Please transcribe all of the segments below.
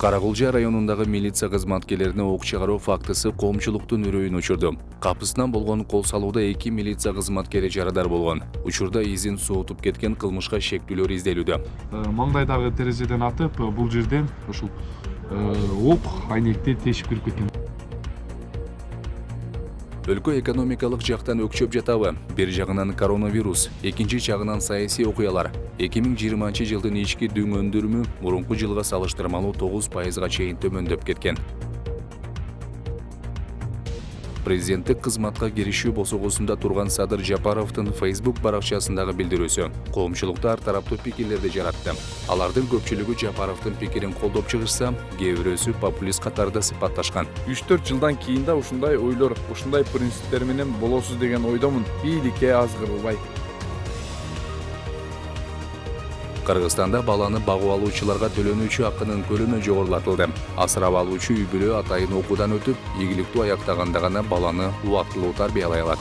Каракулча районундагы милиция кызматкерлерине ок чыгаруу фактысы коомчулуктун үрөйүн учурду. Капысынан болгон кол салууда 2 милиция кызматкери жарадар болгон. Учурда изин суутуп кеткен кылмышка шектүүлөр изделүүдө. Маңдайдагы терезеден атып, бул жерден ушул ок айнекти тешип кирип кеткен. Өлкө экономикалык жактан өкчөп жатабы? Бир жагынан коронавирус, экинчи жагынан саясий окуялар. 2020-жылдын ички дүң өндүрүмү мурунку жылга салыштырмалуу 9%га чейин төмөндөп кеткен. Президенттик кызматка киришүү босогусунда турган Садыр Жапаровдун Facebook баракчасындагы билдирүүсү коомчулукта ар тараптуу пикирлерди жаратты. Алардын көпчүлүгү Жапаровдун пикирин колдоп чыгышса, кээ бирөөсү популист катарда сыпатташкан. 3-4 жылдан кийин да ушундай ойлор, ушундай принциптер менен болосуз деген ойдомун. Бийликке азгырылбай. Кыргызстанда баланы багуу алуучуларга төлөнүүчү акынын көлөмү жогорулатылды. Асырап алуучу үй бүлө атайын окуудан өтүп, ийгиликтүү аяктаганда гана баланы убактылуу тарбиялай алат.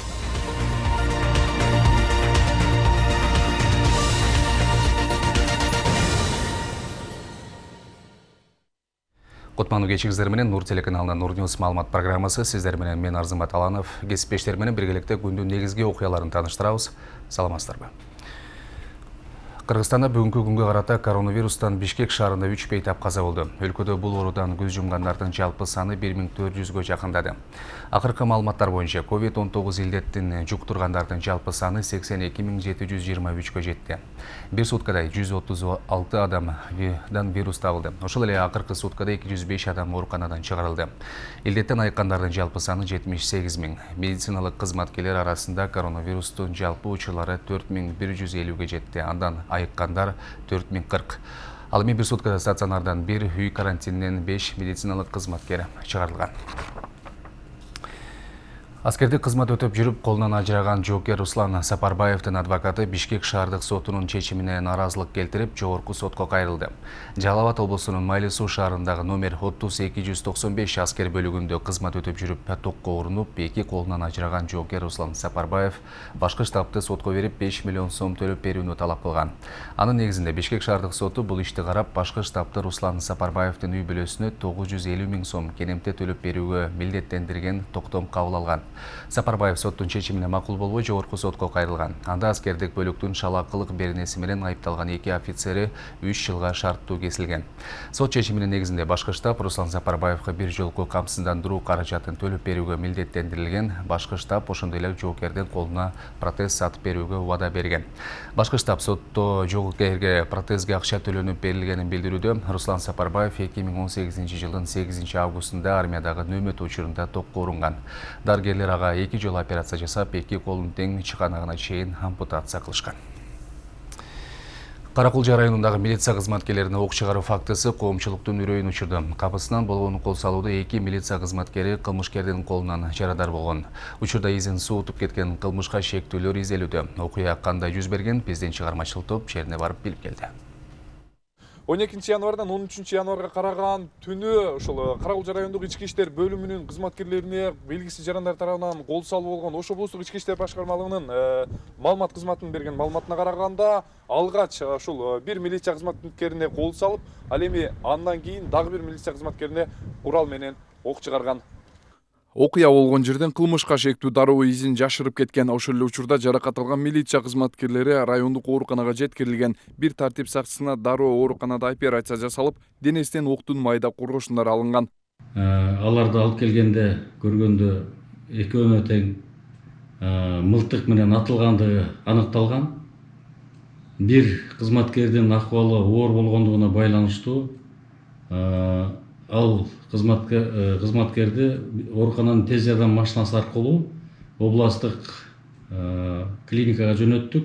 Кутмандуу кечиңиздер менен Нур телеканалынын Нур Ньюс маалымат программасы сиздер менен мен Арзымбат Аланов кесиптештер менен биргеликте күндүн негизги окуяларын тааныштырабыз. Саламатсыздарбы? Кыргызстанда бүгүнкү күнгө карата коронавирустан Бишкек шаарында 3 бейтап каза болду. Өлкөдө бул оорудан көз жумгандардын жалпы саны 1400гө жакындады. Акыркы маалыматтар боюнча COVID-19 илдеттин жуктургандардын жалпы саны 82723гө жетти. Бир суткада 136 адамдан вирус табылды. Ошол эле акыркы суткада 205 адам ооруканадан чыгарылды. Илдеттен айыккандардын жалпы саны 78 000. Медициналык кызматкерлер арасында коронавирустун жалпы учурлары 4150гө жетти. Андан айыккандар 4040. Ал эми бир суткада стационардан 1, үй карантининен 5 медициналык кызматкер чыгарылган. Аскердик кызмат өтөп жүрүп колунан ажыраган жоокер Руслан Сапарбаевдин адвокаты Бишкек шаардык сотунун чечимине нааразылык келтирип, жогорку сотко кайрылды. Жалал Абад облусунун Майлы Суу шаарындагы номер 3295 аскер бөлүгүндө кызмат өтөп жүрүп токко урунуп, 2 колунан ажыраган жоокер Руслан Сапарбаев башкы штабты сотко берип 5 миллион сом төлөп берүүнү талап кылган. Анын негизинде Бишкек шаардык соту бул ишти карап, башкы штабты Руслан Сапарбаевдин үй бүлөсүнө 950 000 сом кенемте төлөп берүүгө милдеттендирген токтом кабыл алган. Сапарбаев соттун чечимине макул болбой жогорку сотко кайрылган. Анда аскердик бөлүктүн шалаакылык беренеси менен айыпталган 2 офицери 3 жылга шарттуу кесилген. Сот чечиминин негизинде башкы штаб Руслан Сапарбаевга бир жолку камсыздандыруу каражатын төлөп берүүгө милдеттендирилген. Башкы штаб ошондой эле жоокердин колуна протез сатып берүүгө убада берген. Башкы штаб сотто жоокерге протезге акча төлөнүп берилгенин билдирүүдө. Руслан Сапарбаев 2018 жылдын 8 августунда армиядагы нөөмөт учурунда токко урунган. Дарыгерлер ага 2 жолу операция жасап, 2 колун тең чыканагына чейин ампутация кылышкан. Каракулча районундагы милиция кызматкерлерине ок чыгаруу фактысы коомчулуктун үрөйүн учурду. Капысынан болгон кол салууда 2 милиция кызматкери кылмышкердин колунан жарадар болгон. Учурда изин суутуп кеткен кылмышка шектүүлөр изделүүдө. Окуя кандай жүз берген, биздин чыгармачылык топ жерине барып билип келди. 12 январдан 13 январга караган түнү ошол Каракулча райондук ички иштер бөлүмүнүн кызматкерлерине белгисиз жарандар тарабынан кол салуу болгон. Ошо облустук ички иштер башкармалыгынын маалымат кызматынын берген маалыматына караганда, алгач ошол бир милиция кызматкерине кол салып, ал эми андан кийин дагы бир милиция кызматкерине курал менен ок чыгарган. Окуя болгон жерден кылмышка шектүү дароо изин жашырып кеткен. Ошол эле учурда жаракат алган милиция кызматкерлери райондук ооруканага жеткирилген. Бир тартип сакчысына дароо ооруканада операция жасалып, денесинен октун майда кургошундары алынган. Аларды алып келгенде көргөндө экөөнө тең мылтык менен атылгандыгы аныкталган. Бир кызматкердин акыбалы оор болгондугуна байланыштуу ал кызматкерди оорукананын тез жардам машинасы аркылуу областтык клиникага жөнөттүк.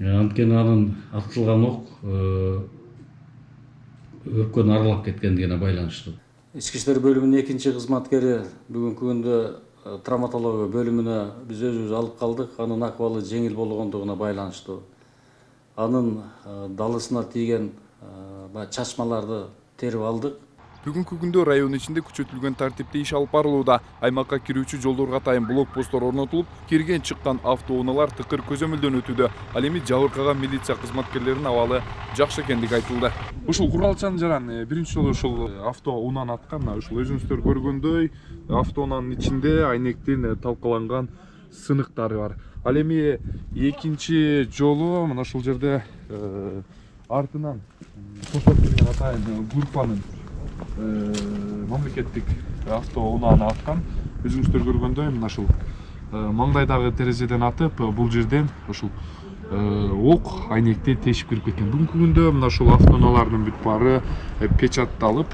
Анткени анын атылган ок өпкөнү аралап кеткендигине байланыштуу. Ички иштер бөлүмүнүн 2 кызматкери бүгүнкү күндө травматология бөлүмүнө биз өзүбүз алып калдык. Анын акыбалы жеңил болгондугуна байланыштуу. Анын далысына тийген чачмаларды терип алдык. Бүгүнкү күндө район ичинде күчөтүлгөн тартипте иш алып барылууда. Аймакка кирүүчү жолдорго атайын блокпосттор орнотулуп, кирген чыккан автоунаалар тыкыр көзөмөлдөн өтүүдө. Ал эми жабыркаган милиция кызматкерлеринин абалы жакшы экендиги айтылды. Ушул куралчан жаран биринчи жолу ушул автоунааны аткан. Ушул өзүңүздөр көргөндөй автоунаанын ичинде айнектин талкаланган сыныктары бар. Ал эми экинчи жолу мына ушул жерде артынан кошоп келген атайын группанын мамлекеттик автоунааны аткан. Өзүңүздөр көргөндөй мына ушул маңдайдагы терезеден атып, бул жерден ушул ок айнекти тешип кирип кеткен. Бүгүнкү күндө мына ушул автоунаалардын бүт баары печатталып,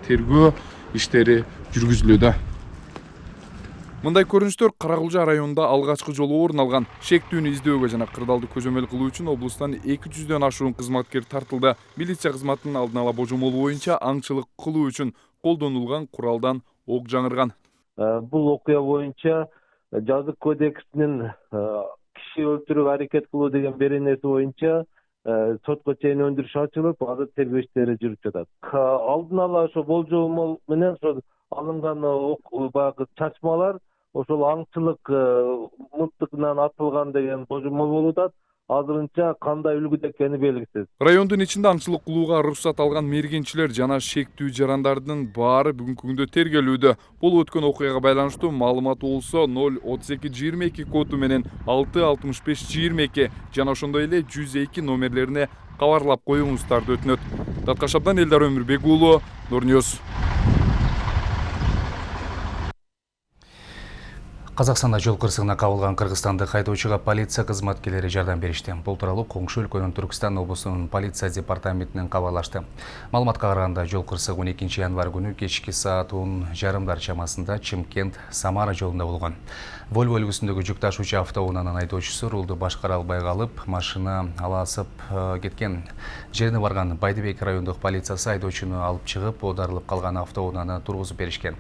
тергөө иштери жүргүзүлүүдө. Мындай көрүнүштөр Каракулжа районунда алгачкы жолу орун алган. Шектүүнү издөөгө жана кырдаалды көзөмөл кылуу үчүн облустан 200дөн ашуун кызматкер тартылды. Милиция кызматынын алдын ала божомолу боюнча аңчылык кылуу үчүн колдонулган куралдан ок жаңырган. Бул окуя боюнча жазык кодексинин киши өлтүрүүгө аракет кылуу деген беренеси боюнча сотко чейин өндүрүш ачылып, азыр тергөө иштери жүрүп жатат. Алдын ала ошо болжол менен ошо алынган баягы чачмалар ошол аңчылык мылтыгынан атылган деген божомол болуп атат. Азырынча кандай үлгүдө экени белгисиз. Райондун ичинде аңчылык кылууга уруксат алган мергенчилер жана шектүү жарандардын баары бүгүнкү күндө тергелүүдө. Бул өткөн окуяга байланыштуу маалымат болсо 03222 коду менен 66522 жана ошондой эле 102 номерлерине кабарлап коюңуздарды өтүнөт. Таткаш абдан Элдар Өмүрбек уулу, Нурньюз. Казакстанда жол кырсыгына кабылган кыргызстандык айдоочуга полиция кызматкерлери жардам беришти. Бул тууралуу коңшу өлкөнүн Түркстан облусунун полиция департаментинен кабарлашты. Маалыматка караганда, жол кырсыгы 12 январь күнү кечки саат 10:30 чамасында Чымкент-Самара жолунда болгон. Volvo үлгүсүндөгү жүк ташуучу автоунаанын айдоочусу рулду башкара албай калып, машина аласып кеткен. Жерине барган Байдыбек райондук полициясы айдоочуну алып чыгып, оодарылып калган автоунааны тургузуп беришкен.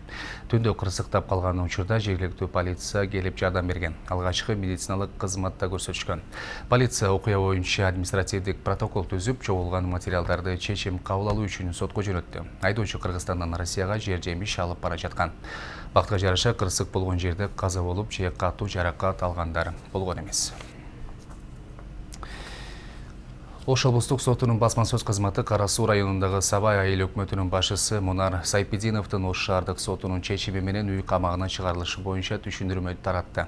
Түндө кырсыктап калган учурда жергиликтүү полиция келип жардам берген. Алгачкы медициналык кызматта көрсөтүшкөн. Полиция окуя боюнча административдик протокол түзүп, чогулган материалдарды чечим кабыл алуу үчүн сотко жөнөттү. Айдоочу Кыргызстандан Россияга жер жемиш алып бара жаткан. Бактыга жараша кырсык болгон жерде каза болуп, же катуу жаракат алгандар болгон эмес. Ош облустук сотунун басма сөз кызматы Кара Суу районундагы Сабай айыл өкмөтүнүн башчысы Мунар Сайпидиновдун Ош шаардык сотунун чечими менен үй камагына чыгарылышы боюнча түшүндүрмө таратты.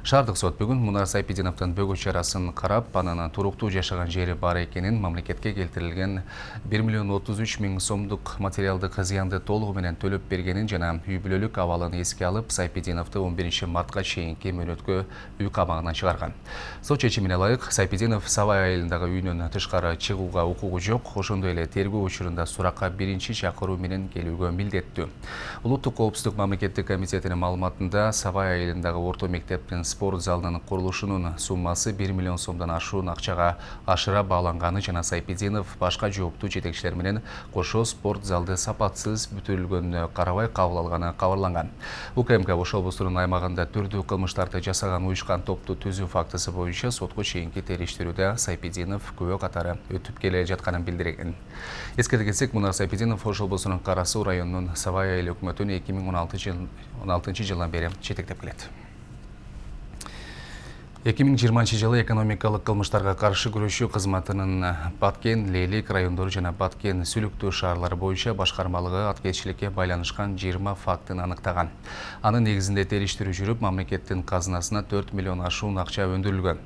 Шаардык сот бүгүн Мунар Сайпидиновдун бөгөт чарасын карап, анын туруктуу жашаган жери бар экенин, мамлекетке келтирилген 1,33 миң сомдук материалдык зыянды толугу менен төлөп бергенин жана үй бүлөлүк абалын эске алып, Сайпидиновду 11 мартка чейинки мөөнөткө үй камагына чыгарган. Сот чечимине ылайык, Сайпидинов Сабай айылындагы үйүнөн тышкары чыгууга укугу жок, ошондой эле тергөө учурунда суракка биринчи чакыруу менен келүүгө милдеттүү. Улуттук коопсуздук мамлекеттик комитетинин маалыматында Сабай айылындагы орто мектептин спорт залынын курулушунун суммасы 1 миллион сомдон ашуун акчага ашыра бааланганы жана Сайпидинов башка жооптуу жетекчилер менен кошо спорт залды сапатсыз бүтүрүлгөнүнө карабай кабыл алганы кабарланган. УКМК Ош облусунун аймагында түрдүү кылмыштарды жасаган уюшкан топту түзүү фактысы боюнча сотко чейинки териштирүүдө Сайпидинов күбө катары өтүп келе жатканын билдирген. Эскерте кетсек, Мунар Сайпидинов Ош облусунун Кара Суу районунун Сабай айыл өкмөтүн 2016 жылдан бери жетектеп келет. 2020 жылы экономикалык кылмыштарга каршы күрөшүү кызматынын Баткен, Лейлик райондору жана Баткен Сүлүктүү шаарлары боюнча башкармалыгы аткезчиликке байланышкан 20 фактын аныктаган. Анын негизинде териштирүү жүрүп, мамлекеттин казынасына 4 миллион ашуун акча өндүрүлгөн.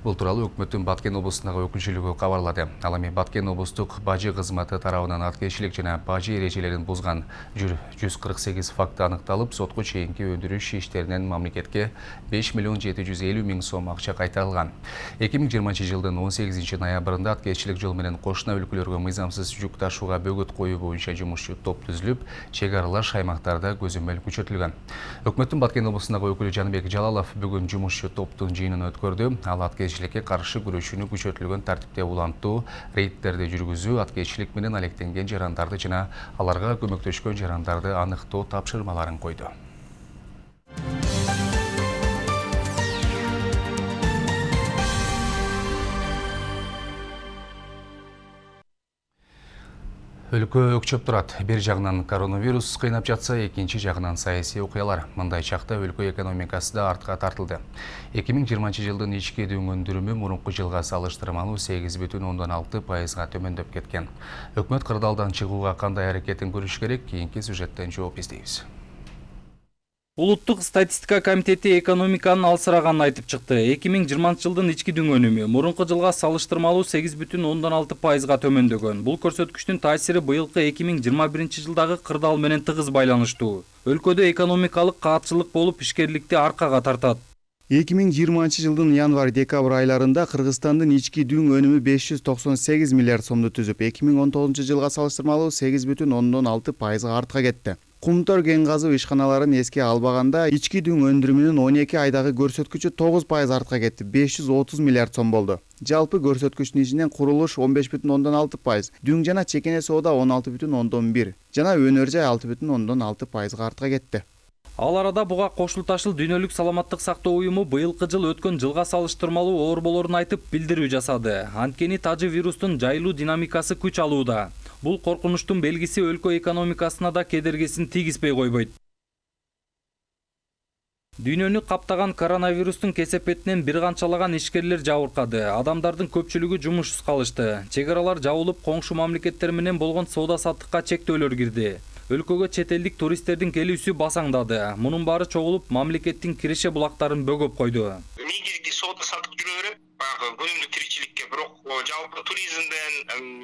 Бул тууралуу өкмөттүн Баткен облусундагы өкүлчүлүгү кабарлады. Ал эми Баткен облустук бажы кызматы тарабынан аткезчилик жана бажы эрежелерин бузган 148 факты аныкталып, сотко чейинки өндүрүш иштеринен мамлекетке 5 миллион 750 миң сом акча кайтарылган. 2020 жылдын 18 ноябрында аткезчилик жол менен кошуна өлкөлөргө мыйзамсыз жүк ташууга бөгөт коюу боюнча жумушчу топ түзүлүп, чек аралаш аймактарда көзөмөл күчөтүлгөн. Өкмөттүн Баткен облусундагы өкүлү Жаныбек Жалалов бүгүн жумушчу топтун жыйынын өткөрдү. Ал аткезчиликке каршы күрөшүүнү күчөтүлгөн тартипте улантуу, рейдтерди жүргүзүү, аткезчилик менен алектенген жарандарды жана аларга көмөктөшкөн жарандарды аныктоо тапшырмаларын койду. Өлкө өкчөп турат. Бир жагынан коронавирус кыйнап жатса, экинчи жагынан саясий окуялар. Мындай чакта өлкө экономикасы да артка тартылды. 2020 жылдын ички дүң өндүрүмү мурунку жылга салыштырмалуу 8,6%га төмөндөп кеткен. Өкмөт кырдаалдан чыгууга кандай аракетин көрүш керек? Кийинки сюжеттен жооп издейбиз. Улуттук статистика комитети экономиканын алсыраганын айтып чыкты. 2020 жылдын ички дүң өнүмү мурунку жылга салыштырмалуу 8,6%га төмөндөгөн. Бул көрсөткүчтүн таасири быйылкы 2021 жылдагы кырдаал менен тыгыз байланыштуу. Өлкөдө экономикалык каатчылык болуп, ишкерликти аркага тартат. 2020 жылдын январь-декабрь айларында Кыргызстандын ички дүң өнүмү 598 миллиард сомду түзүп, 2019 жылга салыштырмалуу 8,6%га артка кетти. Кумтор кен казуу ишканаларын эске албаганда, ички дүң өндүрүмүнүн 12 айдагы көрсөткүчү 9% артка кетти, 530 миллиард сом болду. Жалпы көрсөткүчтүн ичинен курулуш 15,6%, дүң жана чекене соода 16,1%, жана өнөр жай 6,6%га артка кетти. Ал арада буга кошулташыл Дүйнөлүк саламаттык сактоо уюму быйылкы жыл өткөн жылга салыштырмалуу оор болорун айтып билдирүү жасады. Анткени тажы вирустун жайылуу динамикасы күч алууда. Бул коркунучтун белгиси өлкө экономикасына да кедергисин тийгизбей койбойт. Дүйнөнү каптаган коронавирустун кесепетинен бир канчалаган ишкерлер жабыркады. Адамдардын көпчүлүгү жумушсуз калышты. Чек аралар жабылып, коңшу мамлекеттер менен болгон соода саттыкка чектөөлөр кирди. Өлкөгө чет элдик туристтердин келүүсү басаңдады. Мунун баары чогулуп, мамлекеттин киреше булактарын бөгөп койду. Негизги соода саттык жүрө берет, баягы күнүмдүк тиричиликке, бирок жалпы туризмден,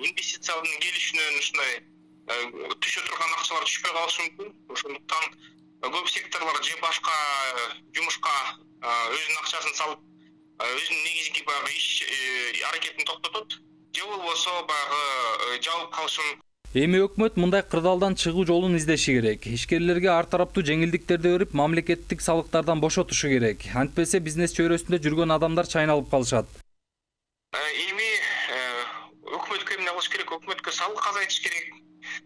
инвестициялардын келишинен ушундай түшө турган акчалар түшпөй калышы мүмкүн. Ошондуктан көп секторлор же башка жумушка өзүнүн акчасын салып, өзүнүн негизги баягы иш аракетин токтотот, же болбосо баягы жабып калышы мүмкүн. Эми өкмөт мындай кырдаалдан чыгуу жолун издеши керек. Ишкерлерге ар тараптуу жеңилдиктерди берип, мамлекеттик салыктардан бошотушу керек. Антпесе бизнес чөйрөсүндө жүргөн адамдар чайналып калышат. Эми өкмөткө эмне кылыш керек? Өкмөткө салык азайтыш керек.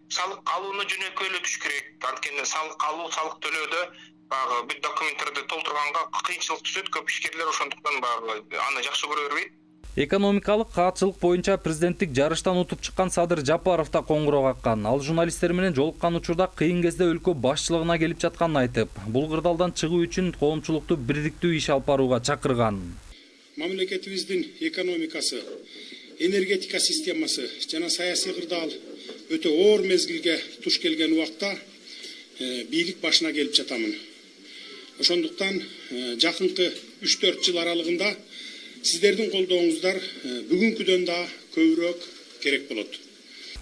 Салык алууну жөнөкөйлөтүш керек. Анткени салык алуу, салык төлөөдө баягы бүт документтерди толтурганга кыйынчылык түшөт. Көп ишкерлер ошондуктан баягы аны жакшы көрө бербейт. Экономикалык каатчылык боюнча президенттик жарыштан утуп чыккан Садыр Жапаров да коңгуроо каккан. Ал журналисттер менен жолуккан учурда кыйын кезде өлкө башчылыгына келип жатканын айтып, бул кырдаалдан чыгуу үчүн коомчулукту бирдиктүү иш алып барууга чакырган. Мамлекетибиздин экономикасы, энергетика системасы жана саясий кырдаал өтө оор мезгилге туш келген убакта бийлик башына келип жатамын. Ошондуктан жакынкы 3-4 жыл аралыгында сиздердин колдооңуздар бүгүнкүдөн да көбүрөөк керек болот.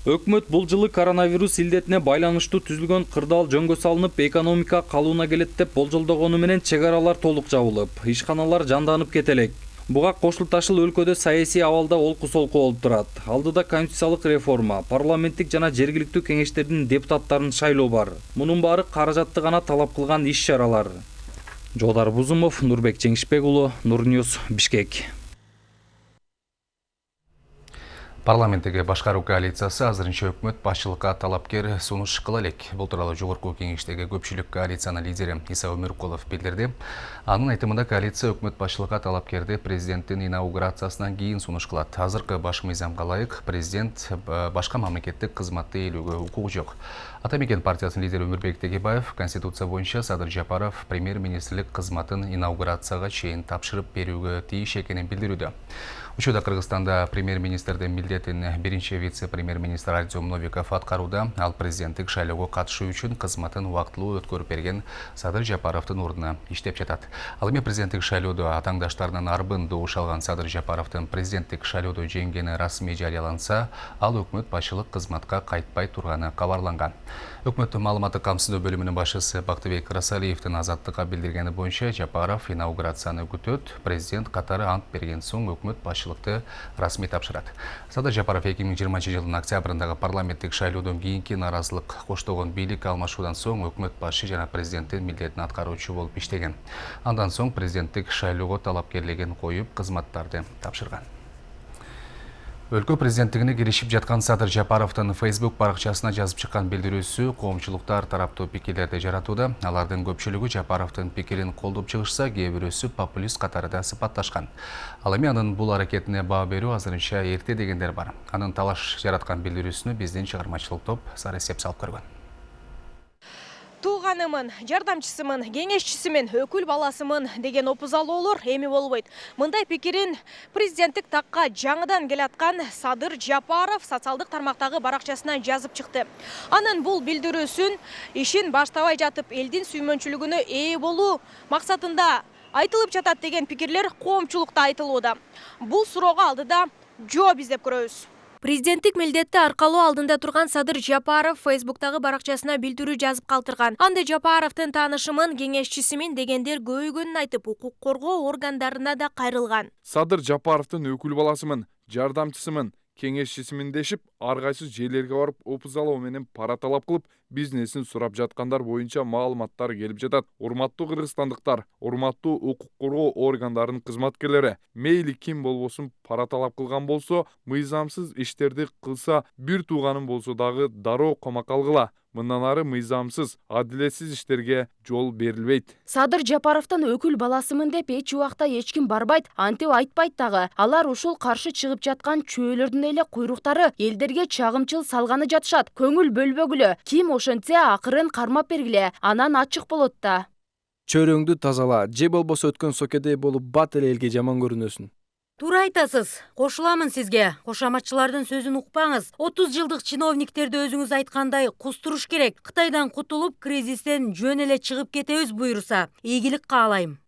Өкмөт бул жылы коронавирус илдетине байланыштуу түзүлгөн кырдаал жөнгө салынып, экономика калууна келет деп болжолдогону менен чек аралар толук жабылып, ишканалар жанданып кетелек. Буга кошулташыл өлкөдө саясий абалда олку-солку болуп турат. Алдыда конституциялык реформа, парламенттик жана жергиликтүү кеңештердин депутаттарын шайлоо бар. Мунун баары каражатты гана талап кылган иш-чаралар. Жодар Бузумов, Нурбек Жеңишбек уулу, Нурньюз, Бишкек. Парламенттеги башкаруу коалициясы азырынча өкмөт башчылыкка талапкер сунуш кыла элек. Бул тууралуу жогорку кеңештеги көпчүлүк коалициянын лидери Иса Өмүркулов билдирди. Анын айтымында коалиция өкмөт башчылыкка талапкерди президенттин инаугурациясынан кийин сунуш кылат. Азыркы баш мыйзамга ылайык президент башка мамлекеттик кызматты ээлөөгө укугу жок. Ата Мекен партиясынын лидери Өмүрбек Тегебаев конституция боюнча Садыр Жапаров премьер-министрлик кызматын инаугурацияга чейин тапшырып берүүгө тийиш экенин билдирүүдө. Учурда Кыргызстанда премьер-министрдин милдетин биринчи вице-премьер-министр Артем Новиков аткарууда. Ал президенттик шайлоого катышуу үчүн кызматын убактылуу өткөрүп берген Садыр Жапаровдун ордуна иштеп жатат. Ал эми президенттик шайлоодо атаңдаштарынын арбын добуш алган Садыр Жапаровдун президенттик шайлоодо жеңгени расмий жарыяланса, ал өкмөт башчылык кызматка кайтпай турганы кабарланган. Өкмөттүн маалыматтык камсыздоо бөлүмүнүн башчысы Бактыбек Расалиевдин Азаттыкка билдиргени боюнча Жапаров инаугурацияны күтөт. Президент катары ант берген соң өкмөт башчылыкты расмий тапшырат. Садыр Жапаров 2020 жылдын октябрындагы парламенттик шайлоодон кийинки наразылык коштогон бийлик алмашуудан соң өкмөт башчы жана президенттин милдетин аткаруучу болуп иштеген. Андан соң президенттик шайлоого талапкерлигин коюп, кызматтарды тапшырган. Өлкө президенттигине киришип жаткан Садыр Жапаровдун Facebook баракчасына жазып чыккан билдирүүсү коомчулуктар тараптуу пикирлерди жаратууда. Алардын көпчүлүгү Жапаровдун пикирин колдоп чыгышса, кээ бирөөсү популист катарында сыпатташкан. Ал эми анын бул аракетине баа берүү азырынча эрте дегендер бар. Анын талаш жараткан билдирүүсүнө биздин чыгармачылык топ сары эсеп салып көргөн. Туғанымын, жардамчысымын, кеңешчисімін, өкіл баласымын деген опузалуулар эми болбойт. Мындай пикирин президенттик такка жаңыдан келаткан Садыр Жапаров социалдык тармактагы баракчасына жазып чыкты. Анын бул билдирүүсүн ишин баштабай жатып элдин сүймөнчүлүгүнө ээ болуу максатында айтылып жатат деген пикирлер коомчулукта айтылууда. Бул суроого алдыда жооп издеп көрөбүз. Президенттик милдетти аркалоо алдында турган Садыр Жапаров Facebooktагы баракчасына билдирүү жазып калтырган. Анда Жапаровдун таанышымын, кеңешчисимин дегендер көбөйгөнүн айтып, укук коргоо органдарына да кайрылган. Садыр Жапаровдун өкүл баласымын, жардамчысымын, кеңешчисимин дешип, ар кайсы жерлерге барып опузалоо менен пара талап кылып, бизнесин сурап жаткандар боюнча маалыматтар келип жатат. Урматтуу кыргызстандыктар, урматтуу укук коргоо органдарынын кызматкерлери, мейли ким болбосун пара талап кылган болсо, мыйзамсыз иштерди кылса, бир тууганым болсо дагы дароо камакка алгыла. Мындан ары мыйзамсыз, адилетсиз иштерге жол берилбейт. Садыр Жапаровдун өкүл баласымын деп эч убакта эч ким барбайт, антип айтпайт дагы. Алар ушул каршы чыгып жаткан чөөлөрдүн эле куйруктары элдерге чагымчыл салганы жатышат. Көңүл бөлбөгүлө, ким ошентсе акырын кармап бергиле, анан ачык болот да. Чөйрөңдү тазала, же болбосо өткөн сокедей болуп бат эле элге жаман көрүнөсүн. Туура айтасыз. Кошуламын сизге. Кошаматчылардын сөзүн укпаңыз. 30 жылдык чиновниктерди өзүңүз айткандай кустуруш керек. Кытайдан кутулуп, кризистен жөн эле чыгып кетебиз буйруса. Ийгилик каалайм.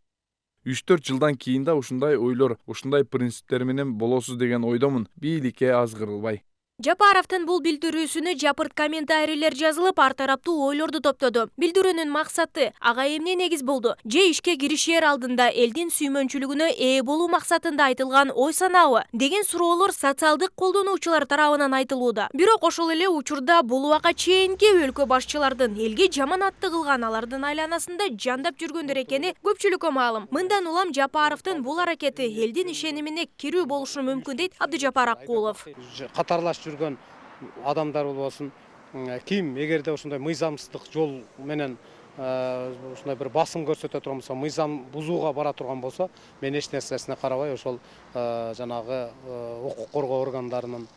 3-4 жылдан кийин да ушундай ойлор, ушундай принциптер менен болосуз деген ойдомун. Бийликке аз кырылбай. Жапаровдун бул билдирүүсүнө жапырт комментарийлер жазылып, ар тараптуу ойлорду топтоду. Билдирүүнүн максаты ага эмне негиз болду? Же ишке киришер алдында элдин сүймөнчүлүгүнө ээ болуу максатында айтылган ой санабы деген суроолор социалдык колдонуучулар тарабынан айтылууда. Бирок ошол эле учурда бул убакка чейинки өлкө башчылардын элге жаманатты кылган, алардын айланасында жандап жүргөндөр экени көпчүлүккө маалым. Мындан улам Жапаровдун бул аракети элдин ишенимине кирүү болушу мүмкүн дейт Абдыжапар Аккулов. Катарлаш жүргөн адамдар болбосун, ким эгерде ушундай мыйзамсыздык жол менен ушундай бир басым көрсөтө турган болсо, мыйзам бузууга бара турган болсо, мен эч нерсесине карабай ошол жанагы укук коргоо органдарынын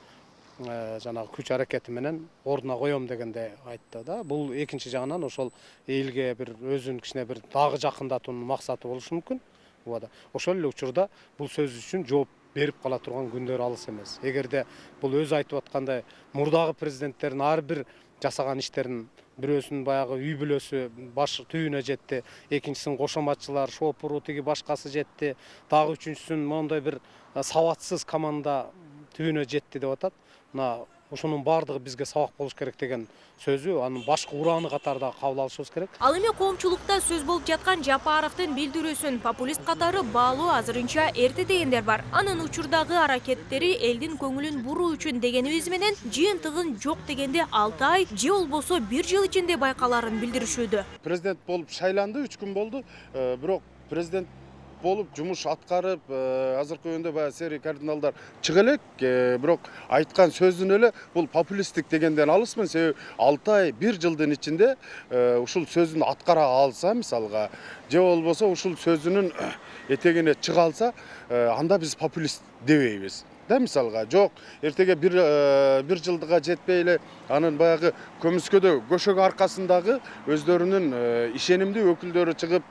жанагы күч аракети менен ордуна коем дегенде айтты да. Бул экинчи жагынан ошол элге бир өзүн кичине бир дагы жакындатуунун максаты болушу мүмкүн. Ошол эле учурда бул сөз үчүн жооп берип кала турган күндөр алыс эмес. Эгерде бул өзү айтып аткандай мурдагы президенттердин ар бир жасаган иштерин бирөөсүнүн баягы үй бүлөсү баш түйүнө жетти, экинчисин кошоматчылар, шопуру тиги башкасы жетти, дагы үчүнчүсүн моундай бир сабатсыз команда түйүнө жетти деп атат. Мына ошонун баардыгы бизге сабак болуш керек деген сөзү, анын башкы урааны катарында кабыл алышыбыз керек. Ал эми коомчулукта сөз болуп жаткан Жапаровдун билдирүүсүн популист катары баалоо азырынча эрте дегендер бар. Анын учурдагы аракеттери элдин көңүлүн буруу үчүн дегенибиз менен жыйынтыгын жок дегенде 6 ай же болбосо 1 жыл ичинде байкаларын билдиришүүдө. Президент болуп шайланды, 3 күн болду. Бирок президент болуп жумуш аткарып, азыркы күндө баягы серий кардиналдар чыга элек, бирок айткан сөзүн эле бул популисттик дегенден алысмын. Себеби 6 ай 1 жылдын ичинде ушул сөзүн аткара алса, мисалга, же болбосо ушул сөзүнүн этегине чыга алса, анда биз популист дебейбиз. Да, мисалга, жок, эртеге бир жылдыга жетпей эле анын баягы көмүскөдө көшөк аркасындагы өздөрүнүн ишенимдүү өкүлдөрү чыгып,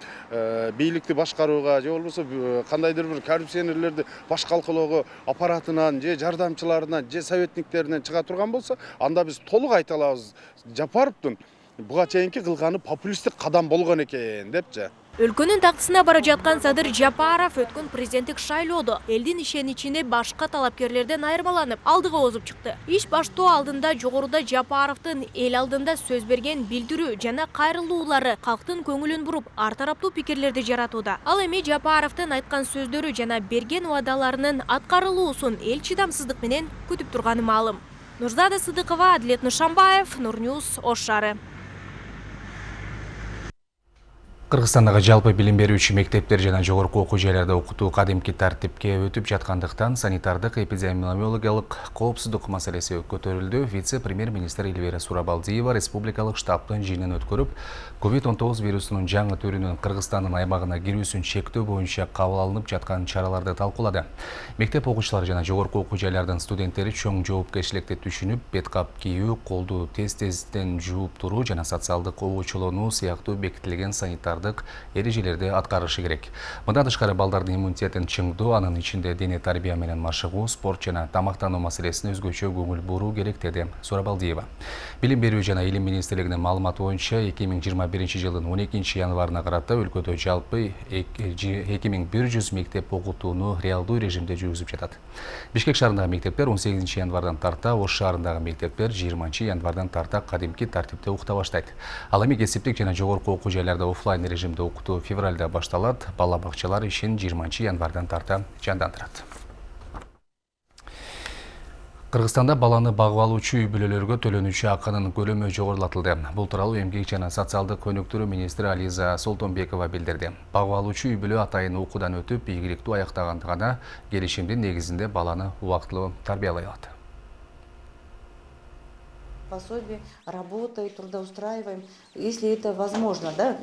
бийликти башкарууга же болбосо кандайдыр бир коррупционерлерди башкалкалоого аппаратынан же жардамчыларынан же советниктеринен чыга турган болсо, анда биз толук айта алабыз. Жапаровдун буга чейинки кылганы популисттик кадам болгон экен депчи. Өлкөнүн тактысына бара жаткан Садыр Жапаров өткөн президенттик шайлоодо элдин ишеничине башка талапкерлерден айырмаланып, алдыга озуп чыкты. Иш баштоо алдында жогоруда Жапаровдун эл алдында сөз берген билдирүү жана кайрылуулары калктын көңүлүн буруп, ар тараптуу пикирлерди жаратууда. Ал эми Жапаровдун айткан сөздөрү жана берген убадаларынын аткарылуусун эл чыдамсыздык менен күтүп турганы маалым. Нурзада Сыдыкова, Адлет Нушамбаев, Нурньюз, Ош шаары. Кыргызстандагы жалпы билим берүүчү мектептер жана жогорку окуу жайларда окутуу кадимки тартипке өтүп жаткандыктан санитардык эпидемиологиялык коопсуздук маселеси көтөрүлдү. Вице-премьер-министр Эльвира Сурабалдиева республикалык штабтын жыйынын өткөрүп, COVID-19 вирусунун жаңы түрүнүн Кыргызстандын аймагына кирүүсүн чектөө боюнча кабыл алынып жаткан чараларды талкуулады. Мектеп окуучулары жана жогорку окуу жайлардын студенттери чоң жоопкерчиликти түшүнүп, бет кап кийүү, колду тез-тезден жууп туруу жана социалдык обучулоону сыяктуу бекитилген санитардык эрежелерди аткарышы керек. Мындан тышкары балдардын иммунитетин чыңдоо, анын ичинде дене тарбия менен машыгуу, спорт жана тамактануу маселесине өзгөчө көңүл буруу керек, деди Сурабалдиева. Билим берүү жана илим министрлигинин маалыматы боюнча 2021 жылдын 12 январына карата өлкөдө жалпы 2100 мектеп окутууну реалдуу режимде жүргүзүп жатат. Бишкек шаарындагы мектептер 18 январдан тарта, Ош шаарындагы мектептер 20 январдан тарта кадимки тартипте окута баштайт. Ал эми кесиптик жана жогорку окуу жайларда офлайн режимде окутуу февралда башталат. Бала бакчалар ишин 20 январдан тарта жандандырат. Кыргызстанда баланы багып алуучу үй-бүлөлөргө төлөнүүчү акынын көлөмү жогорулатылды. Бул тууралуу Эмгек жана социалдык өнүктүрүү министри Ализа Солтонбекова билдирди. Багып алуучу үй-бүлө атайын окуудан өтүп, ийгиликтүү аяктаганда гана келишимдин негизинде баланы убактылуу тарбиялай алат. Пособие, работаем, трудоустраиваем, если это возможно, да?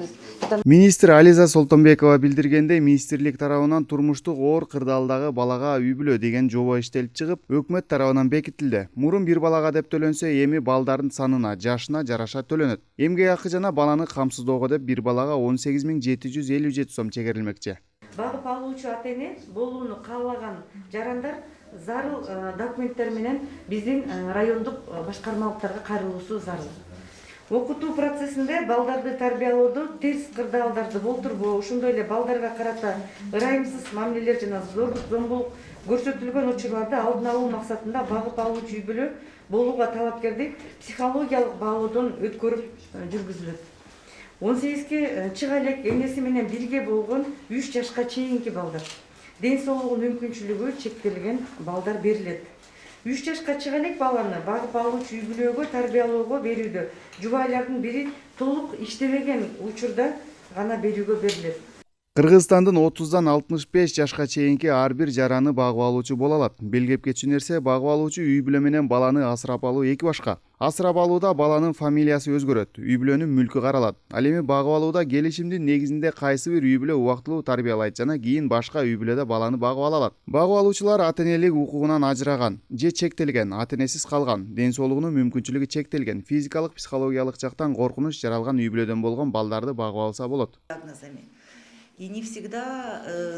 Министр Ализа Солтонбекова билдиргенде, министрлик тарабынан турмуштук оор кырдаалдагы балага үй-бүлө деген жоба иштелип чыгып, өкмөт тарабынан бекитилди. Мурун бир балага деп төлөнсө, эми балдардын санына, жашына жараша төлөнөт. Эмгек акы жана баланы камсыздоого деп бир балага 18757 сом чегерилмекчи. Багып алуучу ата-эне болууну каалаган жарандар зарыл документтер менен биздин райондук башкармалыктарга кайрылуусу зарыл. Окутуу процессинде балдарды тарбиялоодо терс кырдаалдарды болтурбоо, ошондой эле балдарга карата ырайымсыз мамилелер жана зордук зомбулук көрсөтүлгөн учурларды алдын алуу максатында багып алуучу үй-бүлө болууга талапкерди психологиялык баалоодон өткөрүп жүргүзүлөт. 18-ке чыга элек энеси менен бирге болгон 3 жашка чейинки балдар. Ден соолугу мүмкүнчүлүгү чектелген балдар берилет. 3 жашка чыга элек баланы багып алуучу үй-бүлөгө тарбиялоого берүүдө жубайлардын бири толук иштебеген учурда гана берүүгө берилет. Кыргызстандын 30-дан 65 жашка чейинки ар бир жараны багып алуучу боло алат. Белгилеп кетчү нерсе, багып алуучу үй-бүлө менен баланы асырап алуу эки башка. Асырап алууда баланын фамилиясы өзгөрөт, үй-бүлөнүн мүлкү каралат. Ал эми багып алууда келишимдин негизинде кайсы бир үй-бүлө убактылуу тарбиялайт жана кийин башка үй-бүлөдө баланы багып ала алат. Багып алуучулар ата-энелик укугунан ажыраган же чектелген, ата-энесиз калган, ден соолугунун мүмкүнчүлүгү чектелген, физикалык, психологиялык жактан коркунуч жаралган үй-бүлөдөн болгон балдарды багып алса болот. И не всегда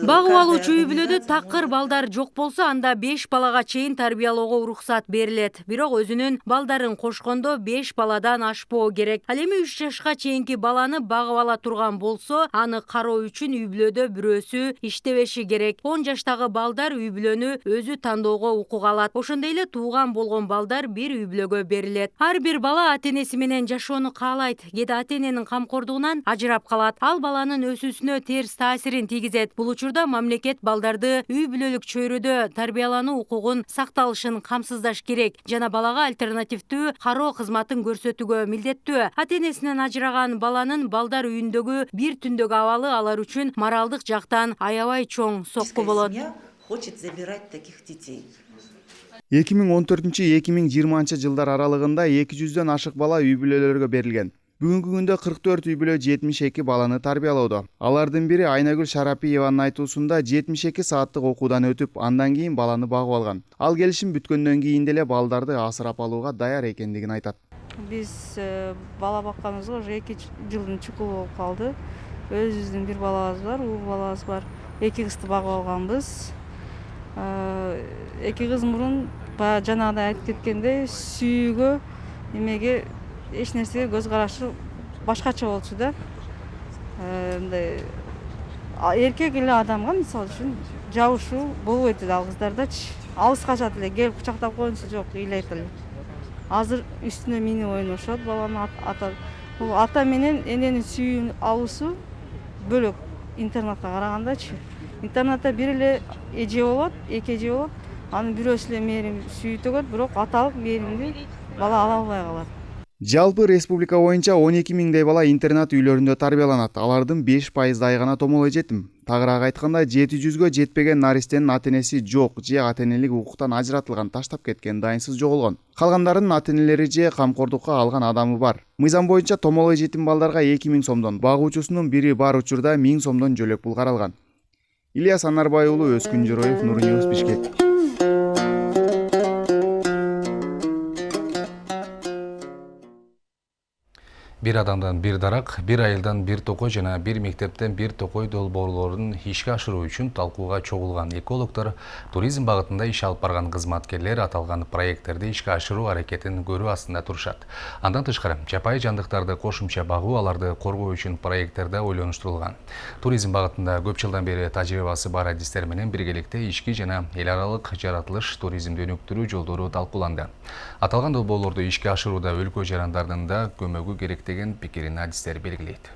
багып алуучу үй-бүлөдө такыр балдар жок болсо, анда 5 балага чейин тарбиялоого уруксат берилет. Бирок өзүнүн балдарын кошкондо 5 баладан ашпоо керек. Ал эми 3 жашка чейинки баланы багып ала турган болсо, аны кароо үчүн үй-бүлөдө бирөөсү иштебеши керек. 10 жаштагы балдар үй-бүлөнү өзү тандоого укук алат. Ошондой эле тууган болгон балдар бир үй-бүлөгө берилет. Ар бир бала ата-энеси менен жашоону каалайт, кээде ата-эненин камкордугунан ажырап калат. Ал баланын өсүүсүнө терс таасирин тийгизет. Бул учурда мамлекет балдарды үй-бүлөлүк чөйрөдө тарбиялануу укугун сакталышын камсыздаш керек жана балага альтернативдүү кароо кызматын көрсөтүүгө милдеттүү. Ата-энесинен ажыраган баланын балдар үйүндөгү бир түндөгү абалы алар үчүн моралдык жактан аябай чоң сокку болот. Хочет забирать таких детей. 2014-2020 жылдар аралыгында 200дөн ашык бала үй-бүлөлөргө берилген. Бүгүнкү күндө 44 үй-бүлө 72 баланы тарбиялоодо. Алардын бири Айнагүл Шарапиеванын айтуусунда 72 сааттык окуудан өтүп, андан кийин баланы багып алган. Ал келишим бүткөндөн кийин деле балдарды асырап алууга даяр экендигин айтат. Биз бала бакканыбызга уже 2 жылдын чукулу болуп калды. Өзүбүздүн бир балабыз бар, уул балабыз бар. 2 кызды багып алганбыз. 2 кыз мурун жанагыдай айтып кеткендей сүйүүгө, эмеге эч нерсеге көз карашы башкача болчу да. Мындай эркек эле адамга мисалы үчүн жабышуу болбойт эле ал кыздардачы. Алыс качат эле, келип кучактап коюнчу жок, ыйлайт эле. Азыр үстүнө минип ойношот баланы ата. Бул ата менен эненин сүйүүн алуусу бөлөк интернатка карагандачы. Интернатта бир эле эже болот, 2 эже болот. Анын бирөөсү эле мээрим сүйүү төгөт, бирок аталык мээримди бала ала албай калат. Жалпы республика боюнча 12 миңдей бала интернат үйлөрүндө тарбияланат. Алардын 5%дай гана томолой жетим. Тагыраак айтканда 700гө жетпеген наристенин ата-энеси жок же ата-энелик укуктан ажыратылган, таштап кеткен, дайынсыз жоголгон. Калгандарынын ата-энелери же камкордукка алган адамы бар. Мыйзам боюнча томолой жетим балдарга 2000 сомдон, багуучусунун бири бар учурда 1000 сомдон жөлөк пул каралган. Ильяс Анарбай уулу, Өзкүн Жороев, Нурньюз, Бишкек. Bir адамдан bir дарак, bir айылдан bir токой жана bir мектептен bir токой долбоорлорун ишке ашыруу үчүн талкууга чогулган экологдор туризм багытында иш алып барган кызматкерлер аталган проекттерди ишке ашыруу аракетин көрүү астында турушат. Андан тышкары, жапайы жандыктарды кошумча багуу, аларды коргоо үчүн проекттерде ойлонуштурулган. Туризм багытында көп жылдан бери тажрыйбасы бар адистер менен биргеликте ички жана эл аралык жаратылыш туризмди өнүктүрүү жолдору талкууланды. Аталган долбоорлорду ишке ашырууда өлкө жарандардын да көмөгү керек деген пикирин адистер белгилейт.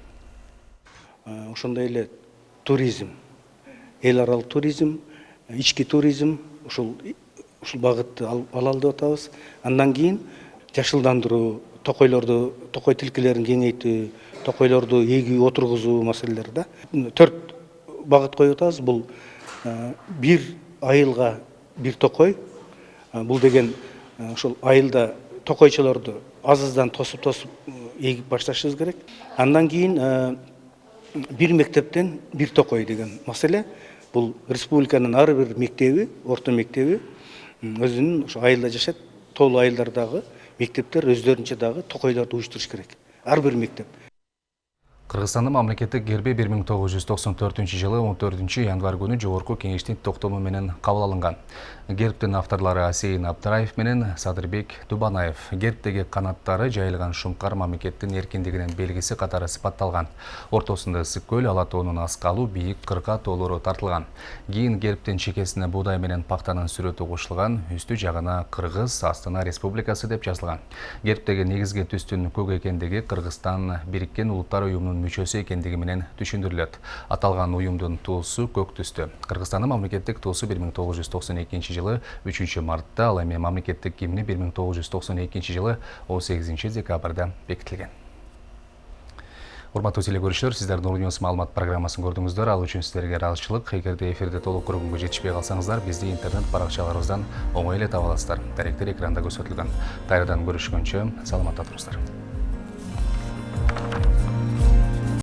Ошондой эле туризм, эл аралык туризм, ички туризм ушул багытты алалы деп атабыз. Андан кийин жашылдандыруу, токой тилкелерин кеңейтүү, токойлорду эгүү отургузуу маселелери да. 4 багыт коюп атабыз. Бул бир айылга бир токой. Бул деген ошол айылда токойчолорду азыздан тосуп эгип башташыбыз керек. Андан кийин бир мектептен бир токой деген маселе. Бул республиканын ар бир мектеби, орто мектеби өзүнүн ошо айылда жашайт, тоолуу айылдардагы мектептер өздөрүнчө дагы токойлорду уюштуруш керек. Ар бир мектеп. Кыргызстандын мамлекеттик герби 1994 жылы 14 январь күнү жогорку кеңештин токтому менен кабыл алынган. Гербтин авторлору Асейин Абдыраев менен Садырбек Дубанаев. Гербтеги канаттары жайылган шумкар мамлекеттин эркиндигинин белгиси катары сыпатталган. Ортосунда ысык көл, ала тоонун аскалуу, бийик кырка тоолору тартылган. Кийин гербтин чекесине буудай менен пактанын сүрөтү кошулган, үстү жагына Кыргыз Астана Республикасы деп жазылган. Гербтеги негизги түстүн көк экендиги Кыргызстан Бириккен Улуттар уюмунун мүчөсү экендиги менен түшүндүрүлөт. Аталган уюмдун туусу көк түстү. Кыргызстандын мамлекеттик туусу 1992 жылы 3 мартта, ал эми мамлекеттик гимни 1992 жылы 18 декабрда бекитилген. Урматтуу телекөрүүчүлөр, сиздер Нурньюз маалымат программасын көрдүңүздөр. Ал үчүн сиздерге ыраазычылык. Эгерде эфирде толук көргөнгө жетишпей калсаңыздар, бизди интернет баракчаларыбыздан оңой эле таба аласыздар. Даректер экранда көрсөтүлгөн. Кайрадан көрүшкөнчө саламатта туруңуздар.